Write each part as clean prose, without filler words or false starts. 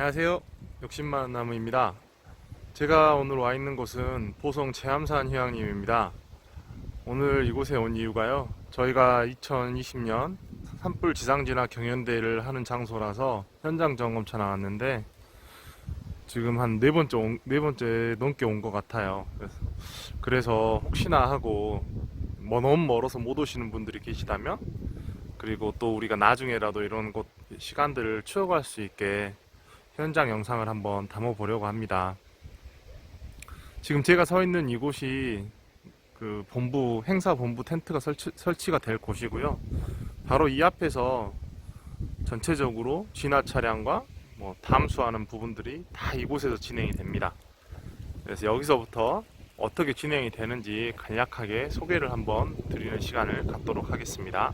안녕하세요. 욕심많은 나무입니다. 제가 오늘 와 있는 곳은 보성 제암산 휴양림입니다. 오늘 이곳에 온 이유가요, 저희가 2020년 산불 지상진화 경연대회를 하는 장소라서 현장 점검차 나왔는데 지금 한 네 번째 넘게 온 것 같아요. 그래서 혹시나 하고 너무 멀어서 못 오시는 분들이 계시다면, 그리고 또 우리가 나중에라도 이런 곳 시간들을 추억할 수 있게 현장 영상을 한번 담아 보려고 합니다. 지금 제가 서 있는 이곳이 그 행사 본부 텐트가 설치가 될 곳이고요. 바로 이 앞에서 전체적으로 진화 차량과 담수하는 부분들이 다 이곳에서 진행이 됩니다. 그래서 여기서부터 어떻게 진행이 되는지 간략하게 소개를 한번 드리는 시간을 갖도록 하겠습니다.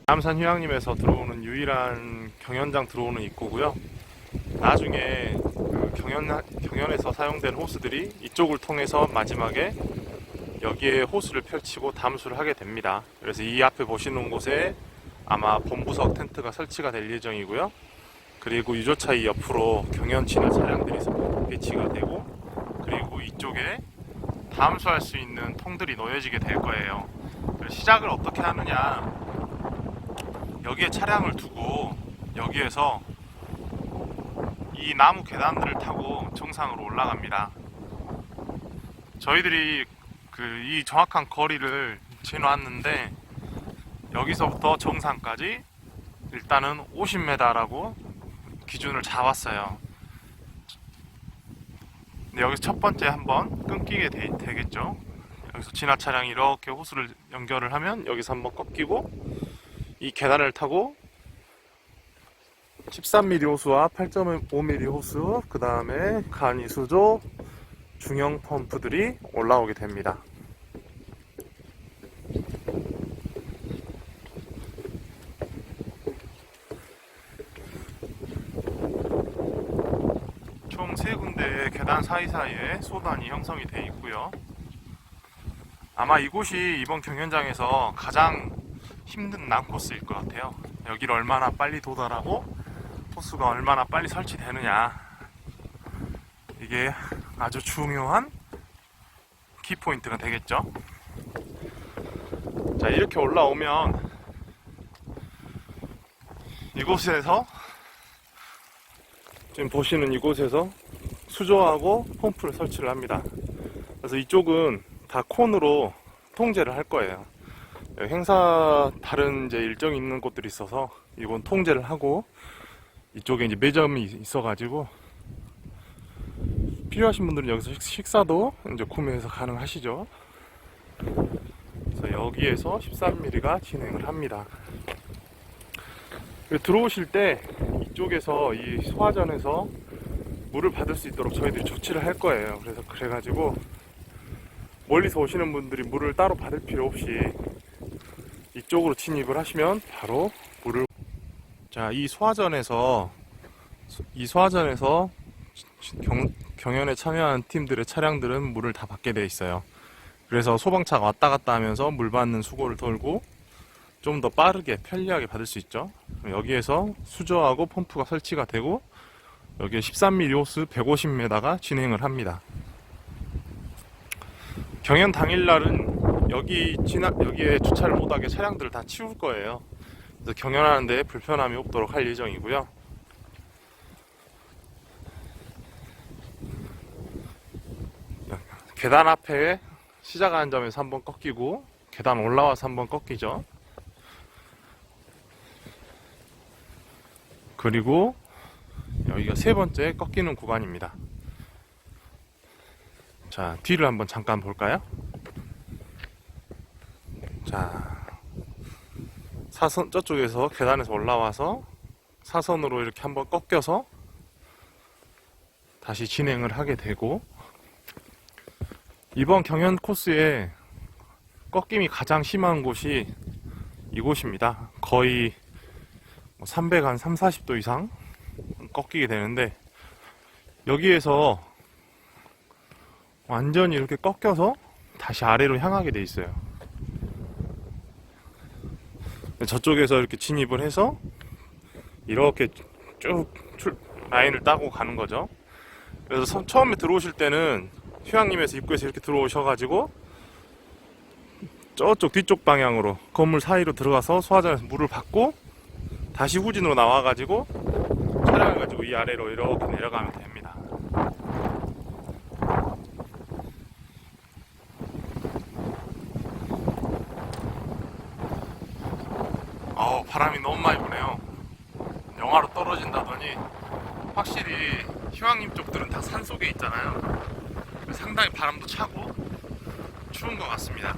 제암산 휴양림에서 들어오는 유일한 경연장 들어오는 입구고요. 나중에 그 경연에서 사용된 호스들이 이쪽을 통해서 마지막에 여기에 호스를 펼치고 담수를 하게 됩니다. 그래서 이 앞에 보시는 곳에 아마 본부석 텐트가 설치가 될 예정이고요. 그리고 유조차 이 옆으로 경연 진화 차량들이 배치가 되고, 그리고 이쪽에 담수할 수 있는 통들이 놓여지게 될 거예요. 시작을 어떻게 하느냐, 여기에 차량을 두고 여기에서 이 나무 계단들을 타고 정상으로 올라갑니다. 저희들이 이 정확한 거리를 재놨는데, 여기서부터 정상까지 일단은 50m라고 기준을 잡았어요. 여기서 첫 번째 한번 끊기게 되겠죠. 여기서 진화 차량이 이렇게 호스를 연결을 하면 여기서 한번 꺾이고, 이 계단을 타고 13mm 호수와 8.5mm 호수, 그 다음에 간이 수조, 중형 펌프들이 올라오게 됩니다. 총 3군데의 계단 사이사이에 소단이 형성이 되어 있고요. 아마 이곳이 이번 경연장에서 가장 힘든 난코스일 것 같아요. 여기를 얼마나 빨리 도달하고 호스가 얼마나 빨리 설치되느냐, 이게 아주 중요한 키포인트가 되겠죠. 자, 이렇게 올라오면 이곳에서, 지금 보시는 이곳에서 수조하고 펌프를 설치를 합니다. 그래서 이쪽은 다 콘으로 통제를 할 거예요. 행사 다른 이제 일정이 있는 곳들이 있어서 이건 통제를 하고, 이쪽에 이제 매점이 있어가지고 필요하신 분들은 여기서 식사도 이제 구매해서 가능하시죠. 그래서 여기에서 13mm가 진행을 합니다. 들어오실 때 이쪽에서 이 소화전에서 물을 받을 수 있도록 저희들이 조치를 할 거예요. 그래가지고 멀리서 오시는 분들이 물을 따로 받을 필요 없이 이쪽으로 진입을 하시면 바로 물을, 자, 이 소화전에서 경연에 참여한 팀들의 차량들은 물을 다 받게 돼 있어요. 그래서 소방차가 왔다 갔다 하면서 물 받는 수고를 덜고 좀 더 빠르게 편리하게 받을 수 있죠. 여기에서 수조하고 펌프가 설치가 되고, 여기에 13mm 호스 150m가 진행을 합니다. 경연 당일날은 여기에 주차를 못하게 차량들을 다 치울 거예요. 그래서 경연하는데 불편함이 없도록 할 예정이고요. 계단 앞에 시작하는 점에서 한번 꺾이고, 계단 올라와서 한번 꺾이죠. 그리고 여기가 3번째 꺾이는 구간입니다. 자, 뒤를 한번 잠깐 볼까요? 자, 사선, 저쪽에서 계단에서 올라와서 사선으로 이렇게 한번 꺾여서 다시 진행을 하게 되고, 이번 경연 코스에 꺾임이 가장 심한 곳이 이곳입니다. 거의 340도 이상 꺾이게 되는데, 여기에서 완전히 이렇게 꺾여서 다시 아래로 향하게 돼 있어요. 저쪽에서 이렇게 진입을 해서 이렇게 쭉 라인을 따고 가는 거죠. 그래서 처음에 들어오실 때는 휴양림에서 입구에서 이렇게 들어오셔가지고 저쪽 뒤쪽 방향으로 건물 사이로 들어가서 소화전에서 물을 받고 다시 후진으로 나와가지고 차량을 가지고 이 아래로 이렇게 내려가면 됩니다. 바람이 너무 많이 부네요. 영하로 떨어진다더니 확실히 휴양림 쪽들은 다 산속에 있잖아요. 상당히 바람도 차고 추운 것 같습니다.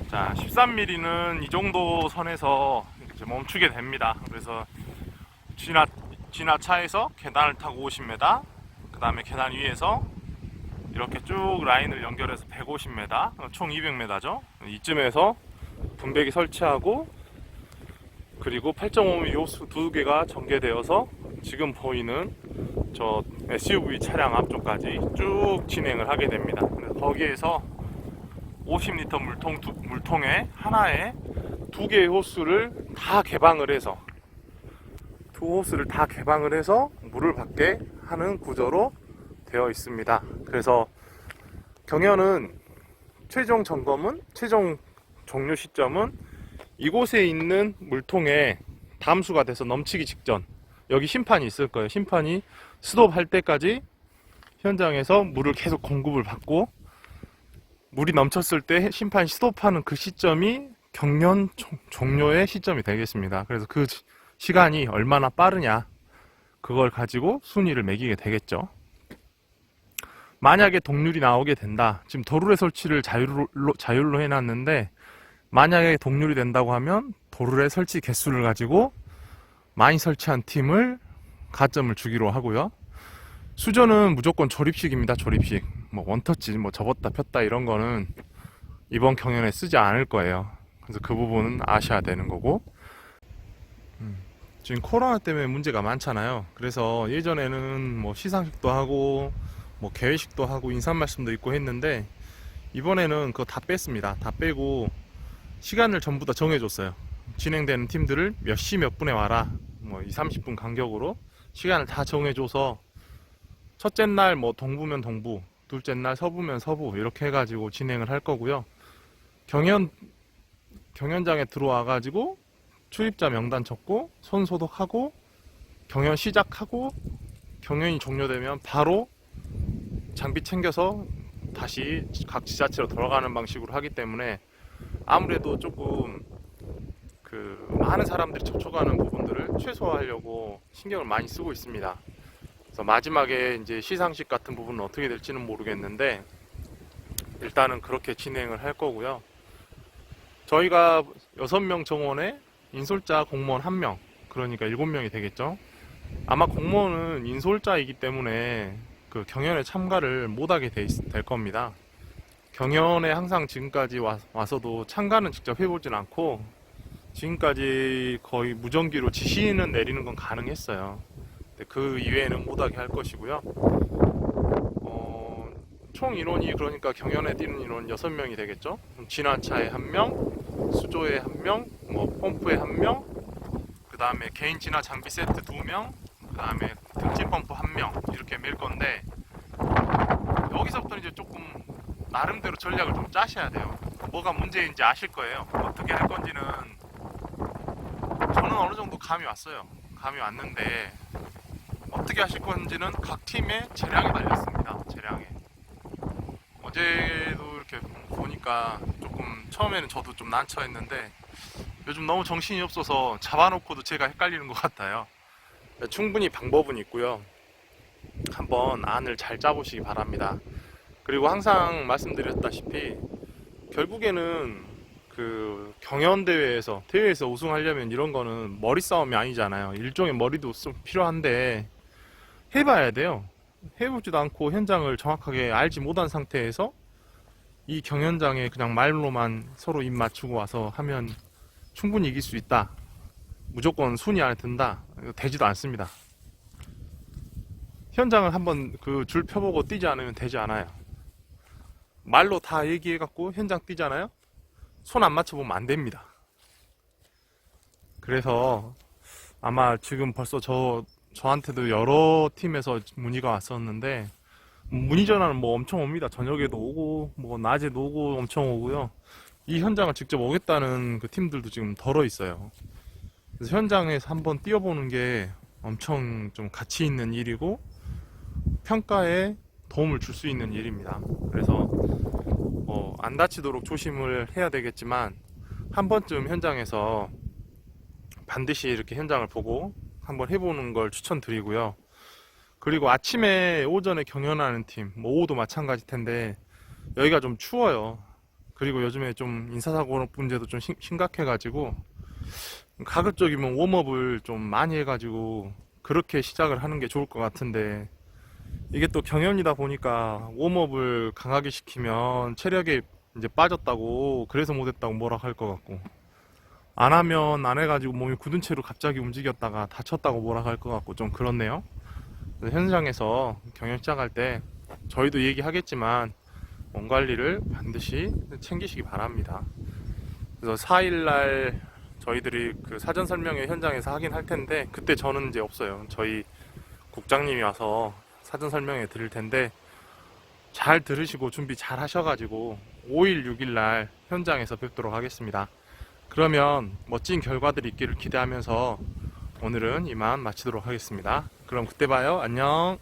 자, 13mm는 이 정도 선에서 이제 멈추게 됩니다. 그래서 지나차에서 계단을 타고 50m, 그 다음에 계단 위에서 이렇게 쭉 라인을 연결해서 150m, 총 200m죠. 이쯤에서 분배기 설치하고, 그리고 8.5mm 호수 두 개가 전개되어서 지금 보이는 저 SUV 차량 앞쪽까지 쭉 진행을 하게 됩니다. 그래서 거기에서 50리터 물통에 하나에 두 개의 호스를 다 개방을 해서 물을 받게 하는 구조로 되어 있습니다. 그래서 경연은 최종 종료 시점은 이곳에 있는 물통에 담수가 돼서 넘치기 직전, 여기 심판이 있을 거예요. 심판이 스톱할 때까지 현장에서 물을 계속 공급을 받고, 물이 넘쳤을 때 심판이 스톱하는 그 시점이 경연 종료의 시점이 되겠습니다. 그래서 그 시간이 얼마나 빠르냐, 그걸 가지고 순위를 매기게 되겠죠. 만약에 동률이 나오게 된다. 지금 도르래 설치를 자율로 해놨는데, 만약에 동률이 된다고 하면 도르래 설치 개수를 가지고 많이 설치한 팀을 가점을 주기로 하고요. 수조는 무조건 조립식입니다. 조립식. 뭐 원터치, 뭐 접었다 폈다 이런 거는 이번 경연에 쓰지 않을 거예요. 그래서 그 부분은 아셔야 되는 거고, 지금 코로나 때문에 문제가 많잖아요. 그래서 예전에는 뭐 시상식도 하고 뭐 개회식도 하고 인사 말씀도 있고 했는데, 이번에는 그거 다 뺐습니다. 다 빼고 시간을 전부 다 정해줬어요. 진행되는 팀들을 몇 시 몇 분에 와라, 뭐 2, 30분 간격으로 시간을 다 정해줘서 첫째 날 뭐 동부면 동부, 둘째 날 서부면 서부 이렇게 해가지고 진행을 할 거고요. 경연장에 들어와가지고 출입자 명단 적고 손 소독하고 경연 시작하고, 경연이 종료되면 바로 장비 챙겨서 다시 각 지자체로 돌아가는 방식으로 하기 때문에 아무래도 조금 많은 사람들이 접촉하는 부분들을 최소화하려고 신경을 많이 쓰고 있습니다. 그래서 마지막에 이제 시상식 같은 부분은 어떻게 될지는 모르겠는데, 일단은 그렇게 진행을 할 거고요. 저희가 6명 정원에 인솔자 공무원 1명, 그러니까 7명이 되겠죠. 아마 공무원은 인솔자이기 때문에 그 경연에 참가를 못하게 될 겁니다. 경연에 항상 지금까지 와서도 참가는 직접 해보진 않고, 지금까지 거의 무전기로 지시는 내리는 건 가능했어요. 그 이외에는 못하게 할 것이고요. 총 인원이, 그러니까 경연에 뛰는 인원 6명이 되겠죠. 진화차에 1명, 수조에 1명, 뭐 펌프에 1명, 그 다음에 개인 진화 장비 세트 2명, 그 다음에 등진 펌프 1명, 이렇게 밀 건데, 여기서부터 이제 조금 나름대로 전략을 좀 짜셔야 돼요. 뭐가 문제인지 아실 거예요. 어떻게 할 건지는 저는 어느 정도 감이 왔어요. 감이 왔는데, 어떻게 하실 건지는 각 팀의 재량에 달렸습니다. 재량에. 어제도 이렇게 보니까 조금 처음에는 저도 좀 난처했는데, 요즘 너무 정신이 없어서 잡아놓고도 제가 헷갈리는 것 같아요. 충분히 방법은 있고요. 한번 안을 잘 짜보시기 바랍니다. 그리고 항상 말씀드렸다시피 결국에는 그 경연대회에서 우승하려면 이런 거는 머리 싸움이 아니잖아요. 일종의 머리도 좀 필요한데 해봐야 돼요. 해보지도 않고 현장을 정확하게 알지 못한 상태에서 이 경연장에 그냥 말로만 서로 입 맞추고 와서 하면 충분히 이길 수 있다, 무조건 순위 안에 든다, 이거 되지도 않습니다. 현장을 한번 그 줄 펴보고 뛰지 않으면 되지 않아요. 말로 다 얘기해갖고 현장 뛰잖아요? 손 안 맞춰보면 안 됩니다. 그래서 아마 지금 벌써 저한테도 여러 팀에서 문의가 왔었는데, 문의 전화는 뭐 엄청 옵니다. 저녁에도 오고, 뭐 낮에도 오고 엄청 오고요. 이 현장을 직접 오겠다는 그 팀들도 지금 덜어 있어요. 그래서 현장에서 한번 뛰어보는 게 엄청 좀 가치 있는 일이고, 평가에 도움을 줄 수 있는 일입니다. 그래서 안 다치도록 조심을 해야 되겠지만, 한 번쯤 현장에서 반드시 이렇게 현장을 보고 한번 해보는 걸 추천드리고요. 그리고 아침에 오전에 경연하는 팀, 뭐 오후도 마찬가지 텐데 여기가 좀 추워요. 그리고 요즘에 좀 인사사고 문제도 좀 심각해가지고 가급적이면 웜업을 좀 많이 해가지고 그렇게 시작을 하는 게 좋을 것 같은데, 이게 또 경연이다 보니까 웜업을 강하게 시키면 체력이 이제 빠졌다고, 그래서 못했다고 뭐라 할 것 같고, 안 하면 안 해가지고 몸이 굳은 채로 갑자기 움직였다가 다쳤다고 뭐라 할 것 같고 좀 그렇네요. 그래서 현장에서 경영 시작할 때 저희도 얘기하겠지만 몸 관리를 반드시 챙기시기 바랍니다. 그래서 4일날 저희들이 그 사전 설명회 현장에서 하긴 할 텐데, 그때 저는 이제 없어요. 저희 국장님이 와서 사전 설명회 드릴 텐데 잘 들으시고 준비 잘 하셔가지고 5일, 6일날 현장에서 뵙도록 하겠습니다. 그러면 멋진 결과들이 있기를 기대하면서 오늘은 이만 마치도록 하겠습니다. 그럼 그때 봐요. 안녕.